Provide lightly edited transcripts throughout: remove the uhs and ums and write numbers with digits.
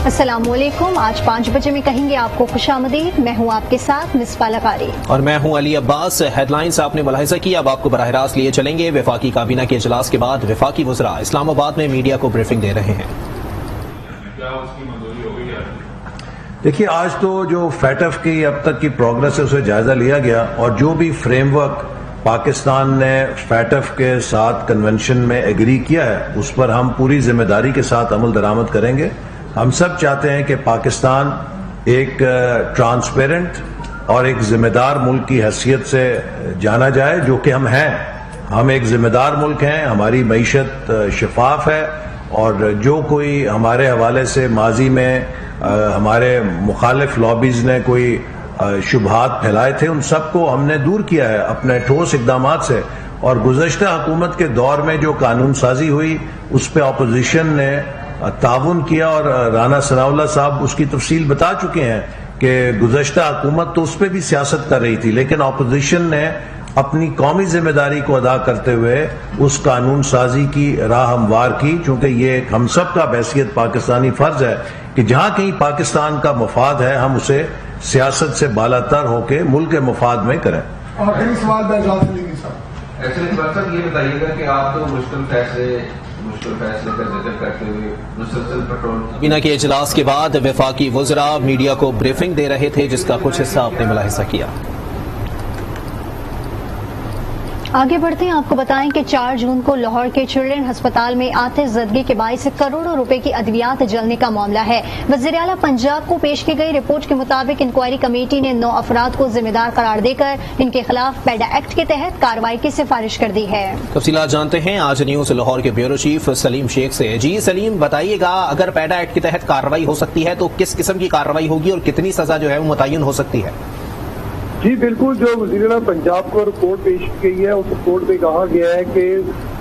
السلام علیکم، آج 5 بجے میں کہیں گے آپ کو خوش آمدید۔ میں ہوں آپ کے ساتھ مصباح لغاری اور میں ہوں علی عباس۔ ہیڈ لائنز آپ نے ملاحظہ کی، اب آپ کو براہ راست لیے چلیں گے۔ وفاقی کابینہ کے اجلاس کے بعد وفاقی وزراء اسلام آباد میں میڈیا کو بریفنگ دے رہے ہیں۔ دیکھیے، آج تو جو فیٹف کی اب تک کی پروگرس ہے اسے جائزہ لیا گیا، اور جو بھی فریم ورک پاکستان نے فیٹف کے ساتھ کنونشن میں ایگری کیا ہے اس پر ہم پوری ذمہ داری کے ساتھ عمل درآمد کریں گے۔ ہم سب چاہتے ہیں کہ پاکستان ایک ٹرانسپیرنٹ اور ایک ذمہ دار ملک کی حیثیت سے جانا جائے، جو کہ ہم ہیں۔ ہم ایک ذمہ دار ملک ہیں، ہماری معیشت شفاف ہے، اور جو کوئی ہمارے حوالے سے ماضی میں ہمارے مخالف لابیز نے کوئی شبہات پھیلائے تھے ان سب کو ہم نے دور کیا ہے اپنے ٹھوس اقدامات سے۔ اور گزشتہ حکومت کے دور میں جو قانون سازی ہوئی اس پہ اپوزیشن نے تعاون کیا، اور رانا ثناء اللہ صاحب اس کی تفصیل بتا چکے ہیں کہ گزشتہ حکومت تو اس پہ بھی سیاست کر رہی تھی، لیکن اپوزیشن نے اپنی قومی ذمہ داری کو ادا کرتے ہوئے اس قانون سازی کی راہ ہموار کی، چونکہ یہ ہم سب کا بحیثیت پاکستانی فرض ہے کہ جہاں کہیں پاکستان کا مفاد ہے ہم اسے سیاست سے بالا تر ہو کے ملک کے مفاد میں کریں۔ آخری سوال میں اجازت لیں گے صاحب۔ ایکچولی یہ بتائیے گا کہ آپ تو مشکل فیصلے کا ذکر کرتے ہوئے مسلسل پیٹرول کابینہ کے اجلاس کے بعد وفاقی وزراء میڈیا کو بریفنگ دے رہے تھے، جس کا کچھ حصہ آپ نے ملاحظہ کیا۔ آگے بڑھتے ہیں، آپ کو بتائیں کہ 4 جون کو لاہور کے چلڈرن ہسپتال میں آتش زدگی کے باعث کروڑوں روپے کی ادویات جلنے کا معاملہ ہے۔ وزیر اعلیٰ پنجاب کو پیش کی گئی رپورٹ کے مطابق انکوائری کمیٹی نے 9 افراد کو ذمہ دار قرار دے کر ان کے خلاف پیڈا ایکٹ کے تحت کارروائی کی سفارش کر دی ہے۔ تفصیلات جانتے ہیں آج نیوز لاہور کے بیورو چیف سلیم شیخ سے۔ جی سلیم، بتائیے گا اگر پیڈا ایکٹ کے تحت کارروائی ہو سکتی ہے تو کس قسم کی کارروائی ہوگی اور کتنی سزا جو ہے وہ متعین ہو سکتی ہے؟ جی بالکل، جو وزیر اعلیٰ پنجاب کو رپورٹ پیش کی گئی ہے اس رپورٹ میں کہا گیا ہے کہ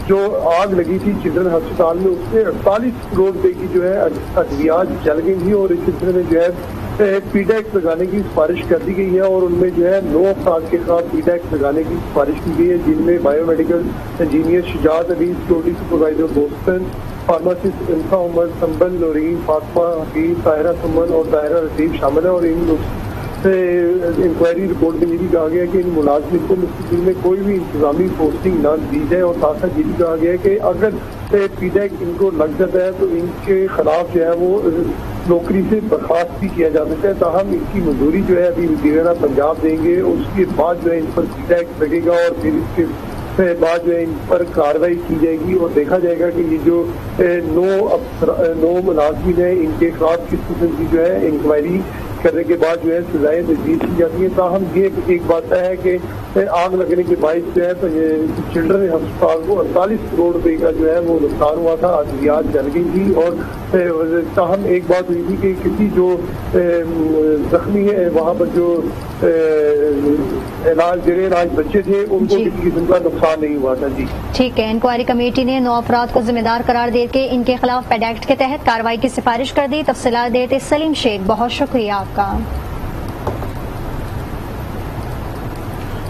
جو آگ لگی تھی چلڈرن ہسپتال میں اس میں 48 کروڑ روپے کی جو ہے ادویات جل گئی تھی، اور اس سلسلے میں جو ہے پیڈیکس لگانے کی سفارش کر دی گئی ہے، اور ان میں جو ہے 9 افراد کے خلاف پیڈیکس لگانے کی سفارش کی گئی ہے، جن میں بایو میڈیکل انجینئر شجاعت علی، سیکورٹی سپروائزر بوسٹن، فارماسسٹ انفا عمر، سنبل نورین، فاطمہ حفیظ، طاہرہ سمن اور طاہرہ رسیف شامل ہے۔ اور ان انکوائری رپورٹ میں یہ بھی کہا گیا کہ ان ملازمین کو مستقبل میں کوئی بھی انتظامی پوسٹنگ نہ دی جائے، اور ساتھ ساتھ یہ بھی کہا گیا کہ اگر پیڈیک ان کو لگ جاتا ہے تو ان کے خلاف جو ہے وہ نوکری سے برخاست بھی کیا جا سکتا ہے۔ تاہم ان کی مزدوری جو ہے ابھی وزیر اعلیٰ پنجاب دیں گے، اس کے بعد جو ہے ان پر پیڈیک لگے گا، اور پھر اس کے بعد جو ہے ان پر کارروائی کی جائے گی، اور دیکھا جائے گا کہ یہ جو 9 ملازمین ہیں ان کے خلاف کس قسم کی جو ہے انکوائری کرنے کے بعد جو ہے سزائیں تجویز کی جاتی ہیں۔ تاہم یہ ایک بات ہے کہ آگ لگنے کے باعث جو ہے تو چلڈرن ہسپتال کو 48 کروڑ روپے کا جو ہے وہ نقصان ہوا تھا، ادویات جل گئی تھی، اور تاہم ایک بات ہوئی تھی کہ کسی جو زخمی ہے وہاں پر جو علاج بچے تھے ان کو کسی قسم کا نقصان نہیں ہوا تھا۔ جی ٹھیک ہے، انکوائری کمیٹی نے 9 افراد کو ذمہ دار قرار دے کے ان کے خلاف پیڈا ایکٹ کے تحت کارروائی کی سفارش کر دی۔ تفصیلات دیتے سلیم شیخ، بہت شکریہ آپ کا۔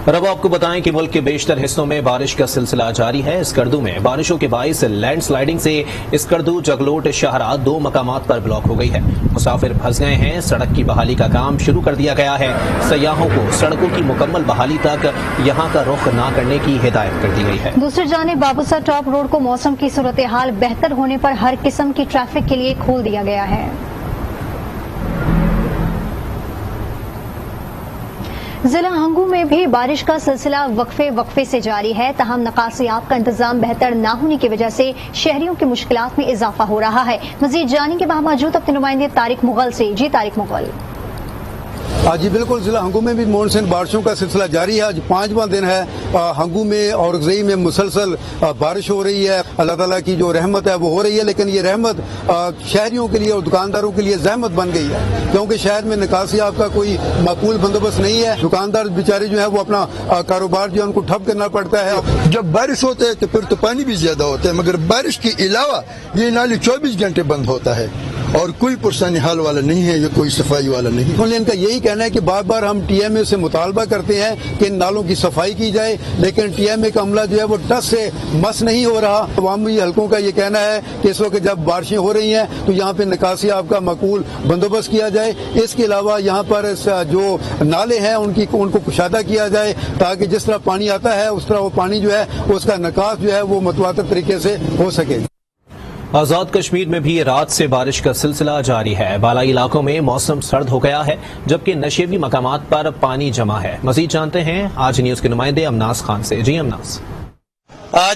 اور اب آپ کو بتائیں کہ ملک کے بیشتر حصوں میں بارش کا سلسلہ جاری ہے۔ اسکردو میں بارشوں کے باعث لینڈ سلائیڈنگ سے اسکردو جگلوٹ شاہراہ 2 مقامات پر بلاک ہو گئی ہے۔ مسافر پھنس گئے ہیں، سڑک کی بحالی کا کام شروع کر دیا گیا ہے۔ سیاحوں کو سڑکوں کی مکمل بحالی تک یہاں کا رخ نہ کرنے کی ہدایت کر دی گئی ہے۔ دوسری جانب بابوسا ٹاپ روڈ کو موسم کی صورتحال بہتر ہونے پر ہر قسم کی ٹریفک کے لیے کھول دیا گیا ہے۔ ضلع ہنگو میں بھی بارش کا سلسلہ وقفے سے جاری ہے، تاہم نکاسیاب کا انتظام بہتر نہ ہونے کی وجہ سے شہریوں کی مشکلات میں اضافہ ہو رہا ہے۔ مزید جانیں گے وہاں موجود اپنے نمائندے طارق مغل سے۔ جی طارق مغل۔ جی بالکل، ضلع ہنگو میں بھی مانسون بارشوں کا سلسلہ جاری ہے۔ آج 5واں دن ہے ہنگو میں اور زئی میں مسلسل بارش ہو رہی ہے۔ اللہ تعالیٰ کی جو رحمت ہے وہ ہو رہی ہے، لیکن یہ رحمت شہریوں کے لیے اور دکانداروں کے لیے زحمت بن گئی ہے، کیونکہ شہر میں نکاسیاب کا کوئی معقول بندوبست نہیں ہے۔ دکاندار بیچارے جو ہے وہ اپنا کاروبار جو ہے ان کو ٹھپ کرنا پڑتا ہے۔ جب بارش ہوتا ہے تو پھر تو پانی بھی زیادہ ہوتا ہے، مگر بارش کے علاوہ یہ نالی 24 گھنٹے بند ہوتا ہے، اور کوئی پرسانی حال والا نہیں ہے، یہ کوئی صفائی والا نہیں۔ ان کا یہی کہنا ہے کہ بار بار ہم ٹی ایم اے سے مطالبہ کرتے ہیں کہ ان نالوں کی صفائی کی جائے، لیکن ٹی ایم اے کا عملہ جو ہے وہ ٹس سے مس نہیں ہو رہا۔ عوامی حلقوں کا یہ کہنا ہے کہ اس وقت جب بارشیں ہو رہی ہیں تو یہاں پہ نکاسی آب کا معقول بندوبست کیا جائے، اس کے علاوہ یہاں پر جو نالے ہیں ان کو کشادہ کیا جائے تاکہ جس طرح پانی آتا ہے اس طرح وہ پانی جو ہے اس کا نکاس جو ہے وہ متواتر طریقے سے ہو سکے۔ آزاد کشمیر میں بھی رات سے بارش کا سلسلہ جاری ہے۔ بالائی علاقوں میں موسم سرد ہو گیا ہے جبکہ نشیبی مقامات پر پانی جمع ہے۔ مزید جانتے ہیں آج نیوز کے نمائندے امناس خان سے۔ جی امناس۔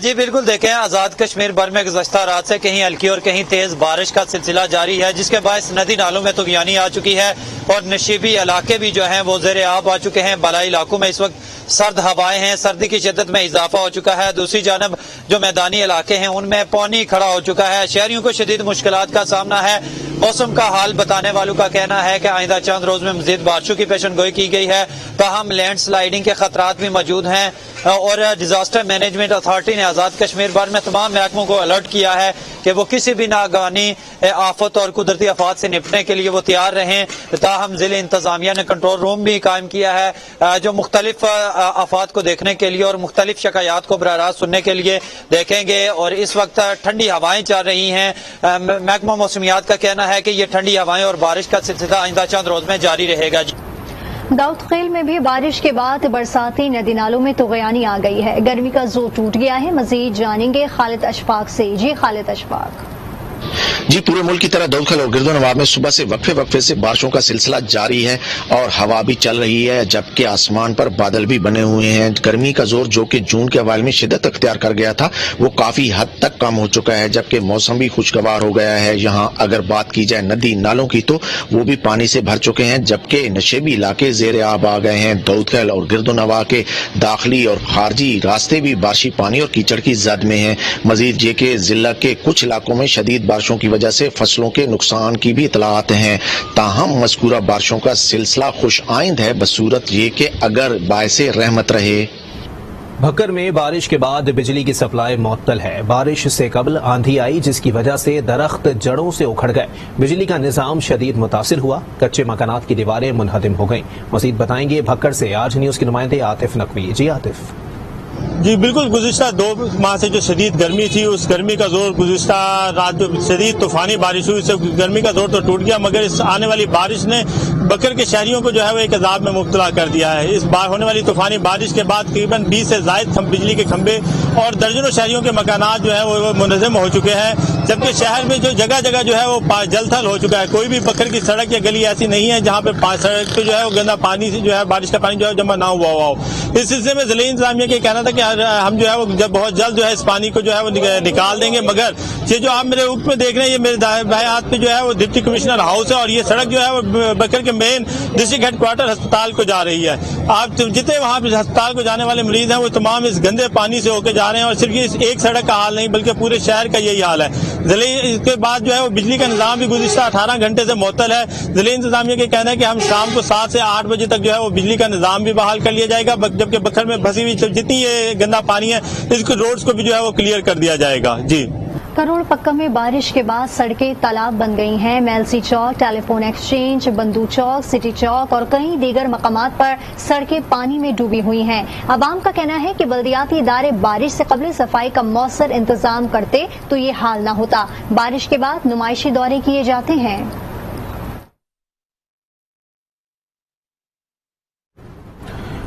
جی بالکل، دیکھیں آزاد کشمیر بھر میں گزشتہ رات سے کہیں ہلکی اور کہیں تیز بارش کا سلسلہ جاری ہے، جس کے باعث ندی نالوں میں طغیانی آ چکی ہے اور نشیبی علاقے بھی جو ہیں وہ زیر آب آ چکے ہیں۔ بالائی علاقوں میں اس وقت سرد ہوائیں ہیں، سردی کی شدت میں اضافہ ہو چکا ہے۔ دوسری جانب جو میدانی علاقے ہیں ان میں پانی کھڑا ہو چکا ہے، شہریوں کو شدید مشکلات کا سامنا ہے۔ موسم کا حال بتانے والوں کا کہنا ہے کہ آئندہ چند روز میں مزید بارشوں کی پیشن گوئی کی گئی ہے، تاہم لینڈ سلائیڈنگ کے خطرات بھی موجود ہیں اور ڈیزاسٹر مینجمنٹ اتھارٹی نے آزاد کشمیر بھر میں تمام محکموں کو الرٹ کیا ہے کہ وہ کسی بھی ناگہانی آفت اور قدرتی آفات سے نپٹنے کے لیے وہ تیار رہیں۔ تاہم ضلع انتظامیہ نے کنٹرول روم بھی قائم کیا ہے جو مختلف آفات کو دیکھنے کے لیے اور مختلف شکایات کو براہ راست سننے کے لیے دیکھیں گے۔ اور اس وقت ٹھنڈی ہوائیں چل رہی ہیں۔ محکمہ موسمیات کا کہنا ہے کہ یہ ٹھنڈی ہوائیں اور بارش کا سلسلہ آئندہ چند روز میں جاری رہے گا۔ داؤد خیل میں بھی بارش کے بعد برساتی ندی نالوں میں طغیانی آ گئی ہے، گرمی کا زور ٹوٹ گیا ہے۔ مزید جانیں گے خالد اشفاق سے۔ جی خالد اشفاق۔ جی پورے ملک کی طرح دودھخل اور گرد و نواح میں صبح سے وقفے سے بارشوں کا سلسلہ جاری ہے اور ہوا بھی چل رہی ہے، جبکہ آسمان پر بادل بھی بنے ہوئے ہیں۔ گرمی کا زور جو کہ جون کے اوائل میں شدت اختیار کر گیا تھا وہ کافی حد تک کم ہو چکا ہے، جبکہ موسم بھی خوشگوار ہو گیا ہے۔ یہاں اگر بات کی جائے ندی نالوں کی تو وہ بھی پانی سے بھر چکے ہیں، جبکہ نشیبی علاقے زیر آب آ گئے ہیں۔ دودھخل اور گرد و نواح کے داخلی اور خارجی راستے بھی بارشی پانی اور کیچڑ کی زد میں ہیں۔ مزید یہ کہ ضلع کے کچھ علاقوں میں شدید بارشوں کی وجہ سے فصلوں کے نقصان کی بھی اطلاعات ہیں، تاہم مذکورہ بارشوں کا سلسلہ خوش آئند ہے بصورت یہ کہ اگر باعث رحمت رہے۔ بھکر میں بارش کے بعد بجلی کی سپلائی معطل ہے۔ بارش سے قبل آندھی آئی جس کی وجہ سے درخت جڑوں سے اکھڑ گئے، بجلی کا نظام شدید متاثر ہوا، کچے مکانات کی دیواریں منہدم ہو گئیں۔ مزید بتائیں گے بھکر سے آج نیوز کے نمائندے عاطف نقوی۔ جی عاطف۔ جی بالکل، گزشتہ 2 ماہ سے جو شدید گرمی تھی اس گرمی کا زور گزشتہ رات جو شدید طوفانی بارش ہوئی اس سے گرمی کا زور تو ٹوٹ گیا، مگر اس آنے والی بارش نے بکر کے شہریوں کو جو ہے وہ ایک عذاب میں مبتلا کر دیا ہے۔ اس بار ہونے والی طوفانی بارش کے بعد تقریباً 20 سے زائد بجلی کے کھمبے اور درجنوں شہریوں کے مکانات جو ہے وہ منہدم ہو چکے ہیں، جبکہ شہر میں جو جگہ جگہ جو ہے وہ جل تھل ہو چکا ہے۔ کوئی بھی بکر کی سڑک یا گلی ایسی نہیں ہے جہاں پہ سڑک پہ جو ہے وہ گندا پانی سے جو ہے بارش کا پانی جو ہے جمع نہ ہوا ہو۔ اس سلسلے میں ضلع انتظامیہ کا کہنا تھا کہ ہم جو ہے وہ جب بہت جلد جو ہے اس پانی کو جو ہے وہ نکال دیں گے، مگر یہ جو آپ میرے اوپر میں دیکھ رہے ہیں یہ میرے بائیں ہاتھ پہ جو ہے وہ ڈپٹی کمشنر ہاؤس ہے اور یہ سڑک جو ہے وہ بکر کے مین ڈسٹرکٹ ہیڈ کوارٹر ہسپتال کو جا رہی ہے۔ آپ جتنے وہاں پہ ہسپتال کو جانے والے مریض ہیں وہ تمام اس گندے پانی سے ہو کے جا رہے ہیں اور صرف اس ایک سڑک کا حال نہیں بلکہ پورے شہر کا یہی حال ہے۔ ضلع اس کے بعد جو ہے وہ بجلی کا نظام بھی گزشتہ 18 گھنٹے سے معطل ہے۔ ضلع انتظامیہ کا کہنا ہے کہ ہم شام کو 7 سے 8 بجے تک جو ہے وہ بجلی کا نظام بھی بحال کر لیا جائے گا، جبکہ بکر میں پھنسی ہوئی جتنی یہ گندا پانی ہے اس کو روڈز کو بھی جو ہے وہ کلیئر کر دیا جائے گا۔ جی کروڑ پکم میں بارش کے بعد سڑکیں تالاب بن گئی ہیں۔ میلسی چوک، ٹیلی فون ایکسچینج، بندو چوک، سٹی چوک اور کئی دیگر مقامات پر سڑکیں پانی میں ڈوبی ہوئی ہیں۔ عوام کا کہنا ہے کہ بلدیاتی ادارے بارش سے قبل صفائی کا مؤثر انتظام کرتے تو یہ حال نہ ہوتا۔ بارش کے بعد نمائشی دورے کیے جاتے ہیں۔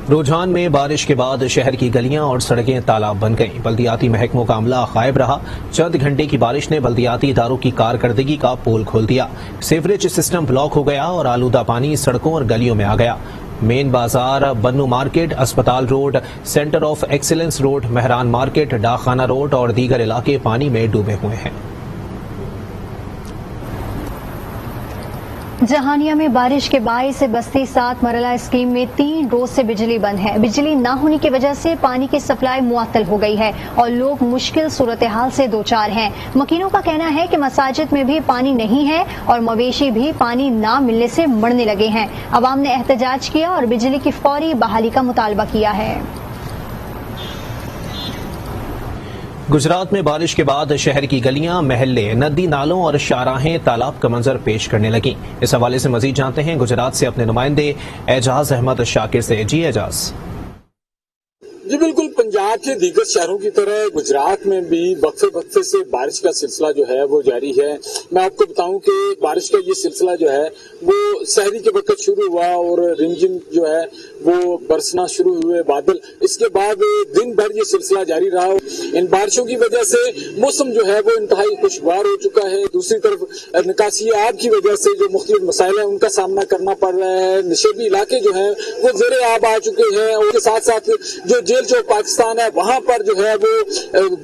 رجحان میں بارش کے بعد شہر کی گلیاں اور سڑکیں تالاب بن گئیں۔ بلدیاتی محکموں کا عملہ غائب رہا۔ چند گھنٹے کی بارش نے بلدیاتی اداروں کی کارکردگی کا پول کھول دیا۔ سیوریج سسٹم بلاک ہو گیا اور آلودہ پانی سڑکوں اور گلیوں میں آ گیا۔ مین بازار، بنو مارکیٹ، اسپتال road, centre of excellence road, Mehran market, ڈاک خانہ روڈ اور دیگر علاقے پانی میں ڈوبے ہوئے ہیں۔ جہانیہ میں بارش کے باعث بستی 7 مرحلہ اسکیم میں 3 روز سے بجلی بند ہے۔ بجلی نہ ہونے کی وجہ سے پانی کی سپلائی معطل ہو گئی ہے اور لوگ مشکل صورتحال سے دوچار ہیں۔ مکینوں کا کہنا ہے کہ مساجد میں بھی پانی نہیں ہے اور مویشی بھی پانی نہ ملنے سے مرنے لگے ہیں۔ عوام نے احتجاج کیا اور بجلی کی فوری بحالی کا مطالبہ کیا ہے۔ गुजरात में बारिश के बाद शहर की गलियां, महल्ले, नदी नालों और शाहराहें तालाब का मंजर पेश करने लगी। इस हवाले से मजीद जानते हैं गुजरात से अपने नुमाइंदे एजाज अहमद शाकिर से। जी एजाज। जी बिल्कुल, पंजाब के दीगर शहरों की तरह गुजरात में भी वक्फे से बारिश का सिलसिला जो है वो जारी है। मैं आपको बताऊं कि बारिश का ये सिलसिला जो है वो सहरी के वक्त शुरू हुआ और रिमझिम जो है वो बरसना शुरू हुए बादल, इसके बाद दिन भर ये सिलसिला जारी रहा। इन बारिशों की वजह से मौसम जो है वो इंतहाई खुशगवार हो चुका है। दूसरी तरफ निकासी आब की वजह से जो मुख्तलिफ मसाइल है उनका सामना करना पड़ रहा है। नशेबी इलाके जो है वो ज़ेरे आब आ चुके हैं और उसके साथ साथ जो जेल चौक पाकिस्तान है वहां पर जो है वो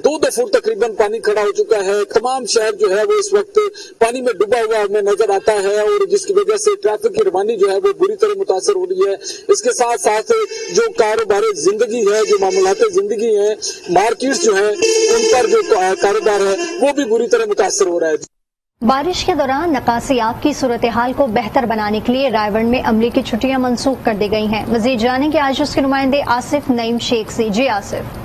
2 फुट तकरीबन पानी खड़ा हो चुका है। तमाम शहर जो है वो इस वक्त पानी में डूबा हुआ हमें नजर आता है और जिसकी वजह से ट्रैफिक की रवानी जो है वो बुरी तरह मुतासर हो रही है। इसके साथ साथ जो कारोबार जिंदगी है, जो मामूलात जिंदगी है, मार्केट्स जो है उन पर जो कारोबार है वो भी बुरी तरह मुतासर हो रहा है। बारिश के दौरान नकासी आब की सूरत हाल को बेहतर बनाने के लिए रायगढ़ में अमले की छुट्टियां मंसूख कर दी गई हैं। मजीद जानेंगे आज उसके नुमाइंदे आसिफ नईम शेख से। जी आसिफ।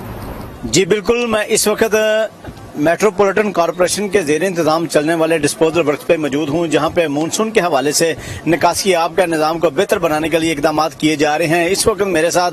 जी बिल्कुल, मैं इस वक्त मेट्रोपॉलिटन कॉरपोरेशन के जेर इंतजाम चलने वाले डिस्पोजल वर्क्स पे मौजूद हूँ, जहाँ पे मानसून के हवाले से निकासी आब का निज़ाम को बेहतर बनाने के लिए इकदाम किए जा रहे हैं। इस वक्त मेरे साथ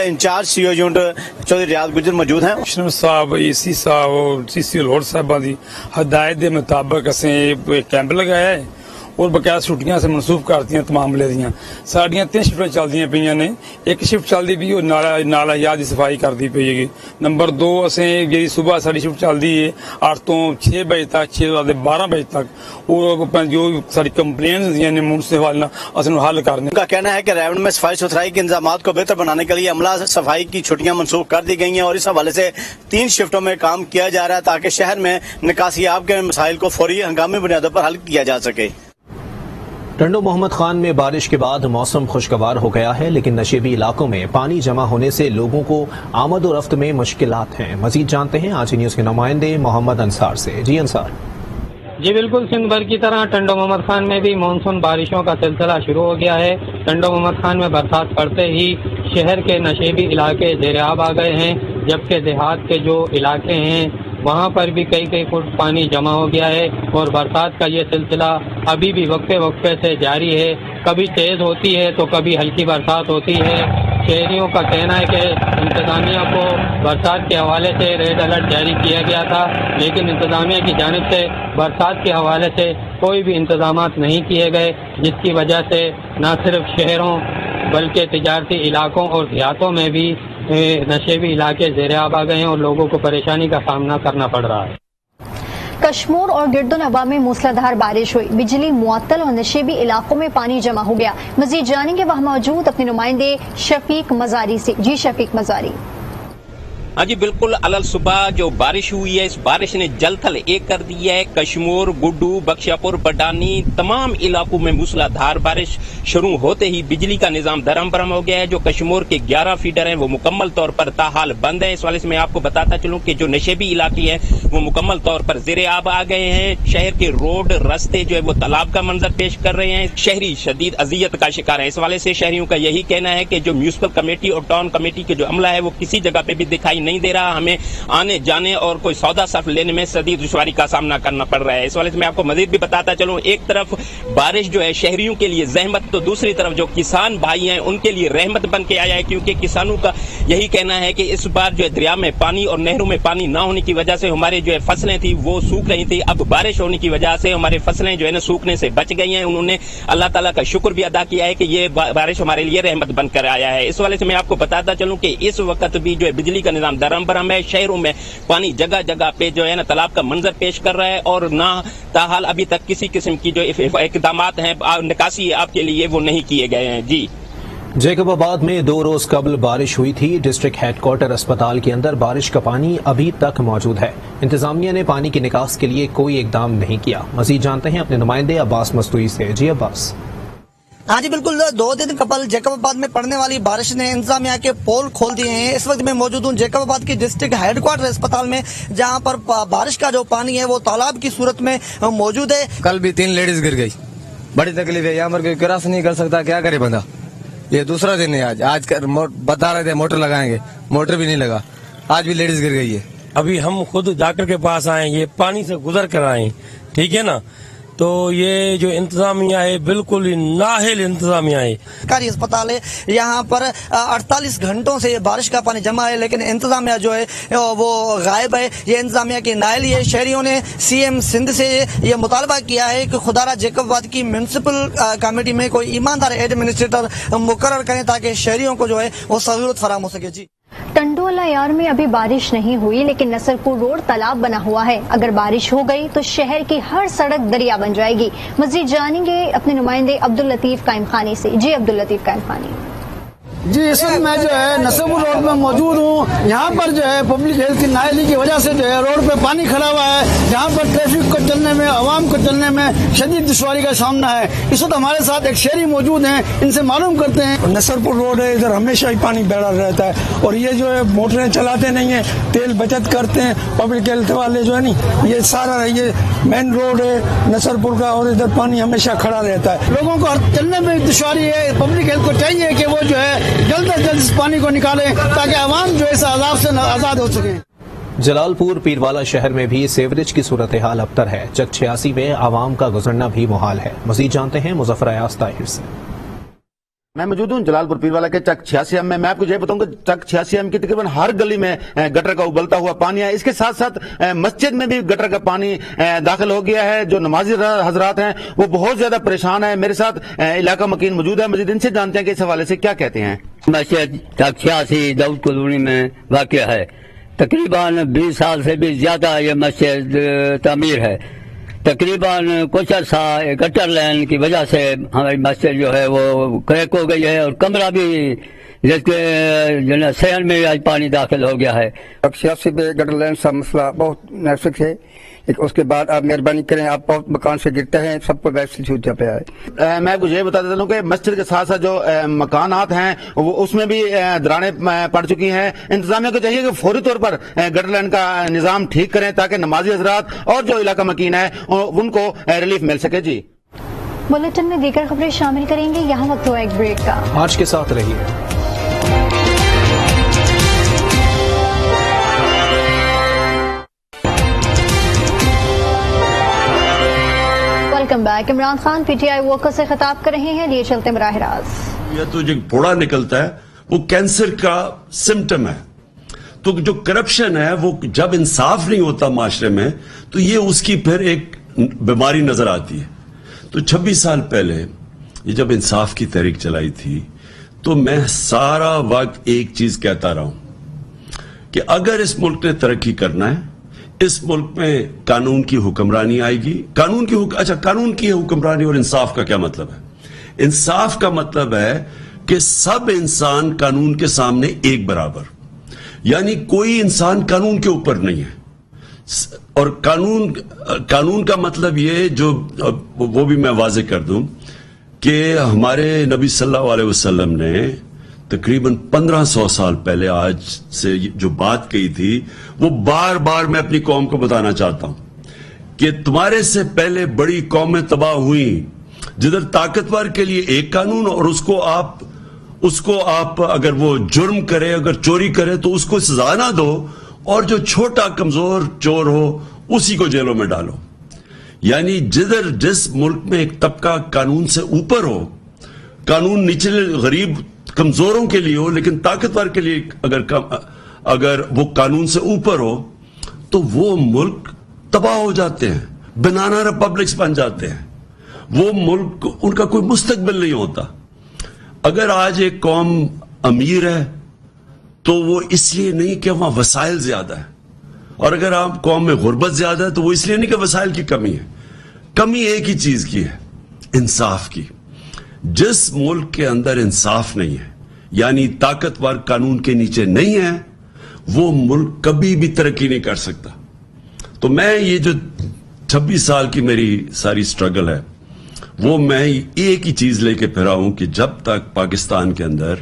इंचार्ज सीओ यूनिट चौधरी रियाज गुजर मौजूद हैं। कमिश्नर साहब, एसी साहब और सीसी लाहौर साहबा की हदायत के मुताबिक असें कैंप लगाया है और बकाया छुट्टियां से मनसूख करती तमाम अमले दियां। साडियां 3 शिफ्टां चलदियां पईयां ने। एक शिफ्ट चलदी भी नाला याद की सफाई करदी पई है। नंबर 2 असें जी सुबह साडी शिफ्ट चलदी है 8 तो 6 बजे तक, 6 तो 12 बजे तक, और जो साडी कंप्लेंट्स दियां ने मुंसिपल वाले असें हल करने। उनका कहना है कि रायगढ़ में सफाई सुथराई के इंतजाम को बेहतर बनाने के लिए अमला सफाई की छुट्टियां मनसूख कर दी गई हैं और इस हवाले से 3 शिफ्टों में काम किया जा रहा है ताकि शहर में निकासी आब के मसाइल को फौरी हंगामी बुनियादों पर हल किया जा सके। टंडो मोहम्मद खान में बारिश के बाद मौसम खुशगवार हो गया है, लेकिन नशेबी इलाकों में पानी जमा होने से लोगों को आमद और रफ्त में मुश्किलात हैं। मजीद जानते हैं आज न्यूज के नुमाइंदे मोहम्मद अंसार से। जी अंसार। जी बिल्कुल, सिंध भर की तरह टंडो मोहम्मद खान में भी मानसून बारिशों का सिलसिला शुरू हो गया है। टंडो मोहम्मद खान में बरसात पड़ते ही शहर के नशेबी इलाके ज़ेरे आब आ गए हैं, जबकि देहात के जो इलाके हैं वहाँ पर भी कई फुट पानी जमा हो गया है और बरसात का ये सिलसिला अभी भी वक्फे से जारी है। कभी तेज़ होती है तो कभी हल्की बरसात होती है। शहरियों का कहना है कि इंतज़ामिया को बरसात के हवाले से रेड अलर्ट जारी किया गया था, लेकिन इंतज़ामिया की जानिब से बरसात के हवाले से कोई भी इंतज़ामात नहीं किए गए, जिसकी वजह से न सिर्फ शहरों बल्कि तिजारती इलाकों और देहातों में भी नशेबी इलाके ज़ेरे आब आ गए हैं और लोगों को परेशानी का सामना करना पड़ रहा है। कश्मीर और गिरदोनवा में मूसलाधार बारिश हुई, बिजली मुअत्तल और नशेबी इलाकों में पानी जमा हो गया। मजीद जानेंगे वहाँ मौजूद अपने नुमाइंदे शफीक मजारी से। जी शफीक मजारी। हाँ जी बिल्कुल, अलल सुबह जो बारिश हुई है, इस बारिश ने जल थल एक कर दी है। कश्मीर, गुड्डू, बख्शियापुर, बडानी तमाम इलाकों में मूसलाधार बारिश शुरू होते ही बिजली का निजाम दरम बरम हो गया है। जो कश्मीर के 11 फीडर हैं वो मुकम्मल तौर पर ताहाल बंद है। इस वाले से मैं आपको बताता चलूं कि जो नशेबी इलाके हैं वो मुकम्मल तौर पर ज़ेरे आब आ गए हैं। शहर के रोड रास्ते जो है वो तालाब का मंजर पेश कर रहे हैं। शहरी शदीद अजियत का शिकार है। इस वाले से शहरियों का यही कहना है कि जो म्यूनिसिपल कमेटी और टाउन कमेटी के जो अमला है वो किसी जगह पे भी दिखाई नहीं दे रहा। हमें आने जाने और कोई सौदा सर्फ लेने में शदीद दुश्वारी का सामना करना पड़ रहा है। इस वाले से मैं आपको मजीद भी बताता चलूं, एक तरफ बारिश जो है शहरियों के लिए जहमत, तो दूसरी तरफ जो किसान भाई हैं उनके लिए रहमत बन के आया है, क्योंकि किसानों का यही कहना है कि इस बार जो है दरिया में पानी और नहरों में पानी ना होने की वजह से हमारे जो है फसलें थी वो सूख रही थी। अब बारिश होने की वजह से हमारे फसलें जो है ना सूखने से बच गई हैं। उन्होंने अल्लाह ताला का शुक्र भी अदा किया है कि ये बारिश हमारे लिए रहमत बनकर आया है। इस वाले से मैं आपको बताता चलूं कि इस वक्त भी जो है बिजली का निजाम दरम बरम है। शहरों में पानी जगह जगह पे जो है ना तालाब का मंजर पेश कर रहा है और ना ताहाल अभी तक किसी किस्म की जो इकदामात हैं निकासी आपके लिए वो नहीं किए गए हैं। जी जैकबाबाद में 2 रोज कबल बारिश हुई थी। डिस्ट्रिक्ट हेडक्वार्टर अस्पताल के अंदर बारिश का पानी अभी तक मौजूद है। इंतजामिया ने पानी की निकास के लिए कोई इकदाम नहीं किया। मजीद जानते हैं अपने नुमाइंदे अब्बास मस्तूई से। जी अब्बास। हाँ जी बिल्कुल, 2 दिन कबल जैकबाबाद में पड़ने वाली बारिश ने इंतजामिया के पोल खोल दिए हैं। इस वक्त मैं मौजूद हूँ जैकबाबाद की डिस्ट्रिक्ट हेडक्वार्टर अस्पताल में, जहाँ पर बारिश का जो पानी है वो तालाब की सूरत में मौजूद है। कल भी 3 लेडीज गिर गई, बड़ी तकलीफ है। यहाँ पर कोई क्रॉस नहीं कर सकता, क्या करे बंदा। ये दूसरा दिन है आज बता रहे थे मोटर लगाएंगे, मोटर भी नहीं लगा। आज भी लेडीज गिर गई है। अभी हम खुद डॉक्टर के पास आए, ये पानी से गुजर कर आए, ठीक है ना। तो ये जो इंतजामिया है बिल्कुल ही नाहिल इंतजामिया है। सरकारी अस्पताल है, यहाँ पर 48 घंटों से ये बारिश का पानी जमा है, लेकिन इंतजामिया जो है वो गायब है। ये इंतजामिया की नाइल है। शहरियों ने सीएम सिंध से ये मुतालबा किया है कि खुदारा जैकबाबाद की म्यूनिसिपल कमेटी में कोई ईमानदार एडमिनिस्ट्रेटर मुकर्रर करें ताकि शहरियों को जो है वो सहूलत फराहम हो सके। जी, टंडोला यार में अभी बारिश नहीं हुई, लेकिन नसरपुर रोड तालाब बना हुआ है। अगर बारिश हो गई तो शहर की हर सड़क दरिया बन जाएगी। मजीद जानेंगे अपने नुमाइंदे अब्दुल लतीफ कायम खानी से। जी अब्दुल लतीफ कायम खानी। जी, इस वक्त मैं जो है नसरपुर रोड में मौजूद हूँ। यहाँ पर जो है पब्लिक हेल्थ की नाअहली की वजह से जो है रोड पे पानी खड़ा हुआ है, जहाँ पर ट्रैफिक को चलने में, आवाम को चलने में शदीद दुश्वारी का सामना है। इस वक्त हमारे साथ एक शहरी मौजूद हैं, इनसे मालूम करते हैं। नसरपुर रोड है, इधर हमेशा ही पानी भरा रहता है और ये जो है मोटरें चलाते नहीं है, तेल बचत करते हैं पब्लिक हेल्थ वाले जो है नहीं। ये सारा ये मेन रोड है नसरपुर का और इधर पानी हमेशा खड़ा रहता है। लोगों को चलने में दुश्वारी है। पब्लिक हेल्थ को चाहिए कि वो जो है जल्द से जल्द इस पानी को निकालें ताकि आवाम जो इस अजाब से आजाद हो सके। जलालपुर पीरवाला शहर में भी सीवरेज की सूरत हाल अबतर है। चक 86 में आवाम का गुजरना भी मुहाल है। मजीद जानते हैं मुजफ्फर अयाज ताहिर से। मैं मौजूद हूँ जलालपुर पीरवाला के चक 86 में। मैं आपको ये बताऊंगा चक 86 की तकरीबन हर गली में गटर का उबलता हुआ पानी है। इसके साथ साथ मस्जिद में भी गटर का पानी दाखिल हो गया है। जो नमाजी हजरात हैं वो बहुत ज्यादा परेशान है। मेरे साथ इलाका मकीन मौजूद है, मजीद इनसे जानते हैं कि इस हवाले से क्या कहते हैं। मस्जिद चक 86 दाऊद कॉलोनी में वाक़या है। तकरीबन 20 साल से भी ज्यादा ये मस्जिद तामीर है। तकरीबन कुछ अर्सा गटर लाइन की वजह से हमारी मस्जिद जो है वो क्रैक हो गई है और कमरा भी जिसके जो सहन में आज पानी दाखिल हो गया है। 86 पे गटर लाइन का मसला बहुत नाजुक है, लेकिन उसके बाद आप मेहरबानी करें, आप बहुत मकान से गिरते हैं, सबको वैसे सूझ पे है। मैं आपको ये बता देता हूँ कि मस्जिद के साथ साथ जो मकानात हैं वो उसमें भी दरारें पड़ चुकी हैं। इंतजामिया को चाहिए कि फौरी तौर पर गटर लाइन का निजाम ठीक करें ताकि नमाजी हजरात और जो इलाका मकीन है उनको रिलीफ मिल सके। जी, बुलेटिन में दीगर खबरें शामिल करेंगे। यहाँ वक्त हुआ एक ब्रेक का। आज के साथ रहिए। Welcome back. Imran Khan PTI worker से खिताब कर रहे हैं, लिए चलते बराह रास्त। यह तो जो फोड़ा निकलता है वो कैंसर का सिम्टम है। तो जो करप्शन है वो जब इंसाफ नहीं होता माशरे में तो ये उसकी फिर एक बीमारी नजर आती है। तो 26 साल पहले ये जब इंसाफ की तहरीक चलाई थी तो मैं सारा वक्त एक चीज कहता रहा हूं कि अगर इस मुल्क ने तरक्की करना है, इस मुल्क में कानून की हुक्मरानी आएगी। कानून की हुक्मरानी और इंसाफ का क्या मतलब है? इंसाफ का मतलब है कि सब इंसान कानून के सामने एक बराबर, यानी कोई इंसान कानून के ऊपर नहीं है। और कानून का मतलब ये जो वो भी मैं वाजे कर दूं कि हमारे नबी सल्लल्लाहु अलैहि वसल्लम ने तकरीबन 1500 साल पहले आज से जो बात कही थी वो बार बार मैं अपनी कौम को बताना चाहता हूं कि तुम्हारे से पहले बड़ी कौमें तबाह हुई जिधर ताकतवर के लिए एक कानून और उसको आप अगर वो जुर्म करे, अगर चोरी करे तो उसको सजा ना दो, और जो छोटा कमजोर चोर हो उसी को जेलों में डालो। यानी जिस मुल्क में एक तबका कानून से ऊपर हो, कानून निचले गरीब कमजोरों के लिए हो लेकिन ताकतवर के लिए अगर वो कानून से ऊपर हो तो वो मुल्क तबाह हो जाते हैं, बनाना रिपब्लिक्स बन जाते हैं। वो मुल्क उनका कोई मुस्तकबिल नहीं होता। अगर आज एक कौम अमीर है तो वो इसलिए नहीं कि वहां वसाइल ज्यादा है, और अगर आप कौम में गुर्बत ज्यादा है तो वो इसलिए नहीं कि वसाइल की कमी है। कमी एक ही चीज की है, इंसाफ की। जिस मुल्क के अंदर इंसाफ नहीं है, यानी ताकतवर कानून के नीचे नहीं है, वो मुल्क कभी भी तरक्की नहीं कर सकता। तो मैं ये जो 26 साल की मेरी सारी स्ट्रगल है वो मैं एक ही चीज लेके फिरा हूं कि जब तक पाकिस्तान के अंदर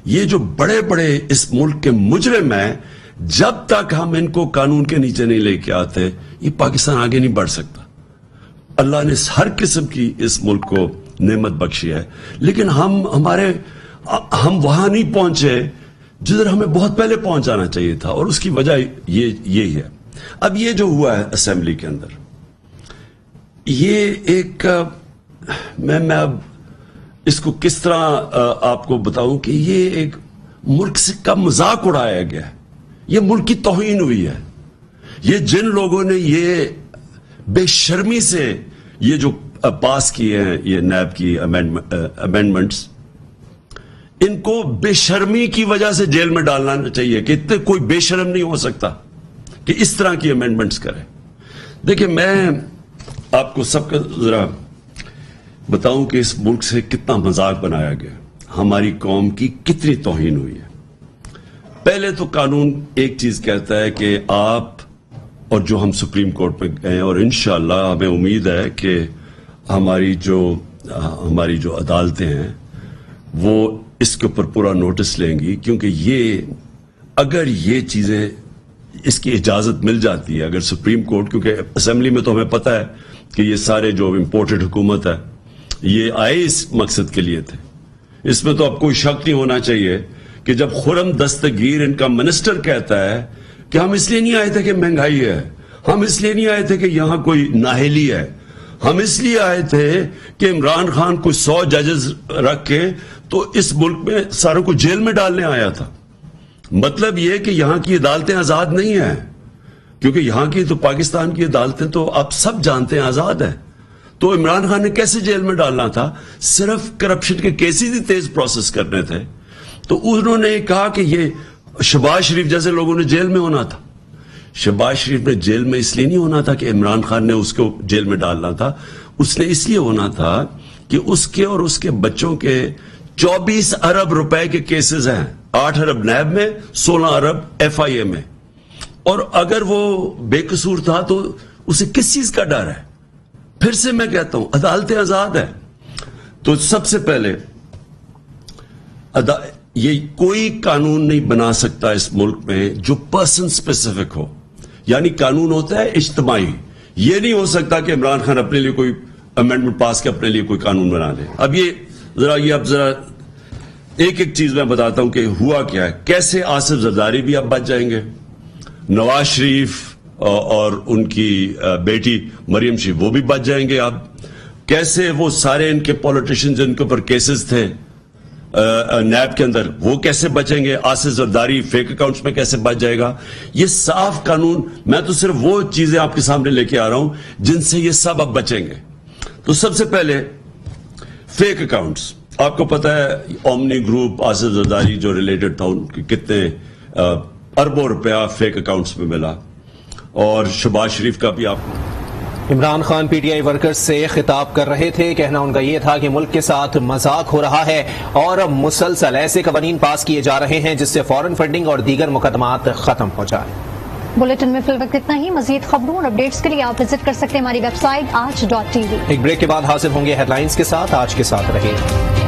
ये जो बड़े बड़े इस मुल्क के मुजरिम हैं, जब तक हम इनको कानून के नीचे नहीं लेके आते ये पाकिस्तान आगे नहीं बढ़ सकता। अल्लाह ने हर किस्म की इस मुल्क को नेमत बख्शी है, लेकिन हम वहां नहीं पहुंचे जिधर हमें बहुत पहले पहुंच जाना चाहिए था, और उसकी वजह यही है। अब ये जो हुआ है असेंबली के अंदर, ये एक मैं अब इसको किस तरह आपको बताऊं कि ये एक मुल्क से का मजाक उड़ाया गया है, ये मुल्क की तौहीन हुई है। ये जिन लोगों ने ये बेशर्मी से ये जो पास किए हैं ये नैब की अमेंडमेंट्स, इनको बेशर्मी की वजह से जेल में डालना चाहिए कि इतने कोई बेशर्म नहीं हो सकता कि इस तरह की अमेंडमेंट्स करे। देखिए, मैं आपको सबका जरा बताऊं कि इस मुल्क से कितना मजाक बनाया गया, हमारी कौम की कितनी तौहीन हुई है। पहले तो कानून एक चीज कहता है कि आप, और जो हम सुप्रीम कोर्ट में गए, और इंशाअल्लाह हमें उम्मीद है कि हमारी जो अदालतें हैं वो इसके ऊपर पूरा नोटिस लेंगी, क्योंकि ये अगर ये चीजें इसकी इजाजत मिल जाती है, अगर सुप्रीम कोर्ट, क्योंकि असेंबली में तो हमें पता है कि ये सारे जो इंपोर्टेड हुकूमत है ये आए इस मकसद के लिए थे। इसमें तो अब कोई शक नहीं होना चाहिए कि जब खुरम दस्तगीर इनका मिनिस्टर कहता है कि हम इसलिए नहीं आए थे कि महंगाई है, हम इसलिए नहीं आए थे कि यहां कोई नाहली है, हम इसलिए आए थे कि इमरान खान कोई 100 जजेस रख के तो इस मुल्क में सारों को जेल में डालने आया था। मतलब यह कि यहां की अदालतें आजाद नहीं है, क्योंकि यहां की तो पाकिस्तान की अदालतें तो आप सब जानते हैं आजाद है। तो इमरान खान ने कैसे जेल में डालना था? सिर्फ करप्शन के केसेस ही तेज प्रोसेस करने थे। तो उन्होंने कहा कि ये शहबाज शरीफ जैसे लोगों ने जेल में होना था। शहबाज शरीफ ने जेल में इसलिए नहीं होना था कि इमरान खान ने उसको जेल में डालना था, उसने इसलिए होना था कि उसके और उसके बच्चों के 24 अरब रुपए के केसेस हैं, 8 अरब नैब में, 16 अरब FIA में, और अगर वो बेकसूर था तो उसे किस चीज का डर है? फिर से मैं कहता हूं, अदालतें आजाद है। तो सबसे पहले ये कोई कानून नहीं बना सकता इस मुल्क में जो पर्सन स्पेसिफिक हो, यानी कानून होता है इज्तिमाई। ये नहीं हो सकता कि इमरान खान अपने लिए कोई अमेंडमेंट पास के अपने लिए कोई कानून बना ले। अब जरा एक एक चीज मैं बताता हूं कि हुआ क्या है, कैसे आसिफ जरदारी भी अब बच जाएंगे, नवाज शरीफ और उनकी बेटी मरियम शरीफ वो भी बच जाएंगे। अब कैसे वो सारे इनके पॉलिटिशियंस जिनके ऊपर केसेस थे नैब के अंदर, वो कैसे बचेंगे? आसिफ जरदारी फेक अकाउंट्स में कैसे बच जाएगा? ये साफ कानून, मैं तो सिर्फ वो चीजें आपके सामने लेके आ रहा हूं जिनसे ये सब अब बचेंगे। तो सबसे पहले फेक अकाउंट्स, आपको पता है ओमनी ग्रुप, आसिफ जरदारी जो रिलेटेड था, उनके कितने अरबों रुपया फेक अकाउंट्स में मिला, और शहबाज शरीफ का भी आपको। इमरान खान PTI वर्कर्स से खिताब कर रहे थे। कहना उनका यह था कि मुल्क के साथ मजाक हो रहा है और मुसलसल ऐसे कवानीन पास किए जा रहे हैं जिससे फॉरेन फंडिंग और दीगर मुकदमात खत्म हो जाए। बुलेटिन में फिल वक्त इतना ही। मजीद खबरों और अपडेट्स के लिए आप विजिट कर सकते हैं हमारी वेबसाइट aaj.tv। एक ब्रेक के बाद हाजिर होंगे हेडलाइंस के साथ। आज के साथ रहिए।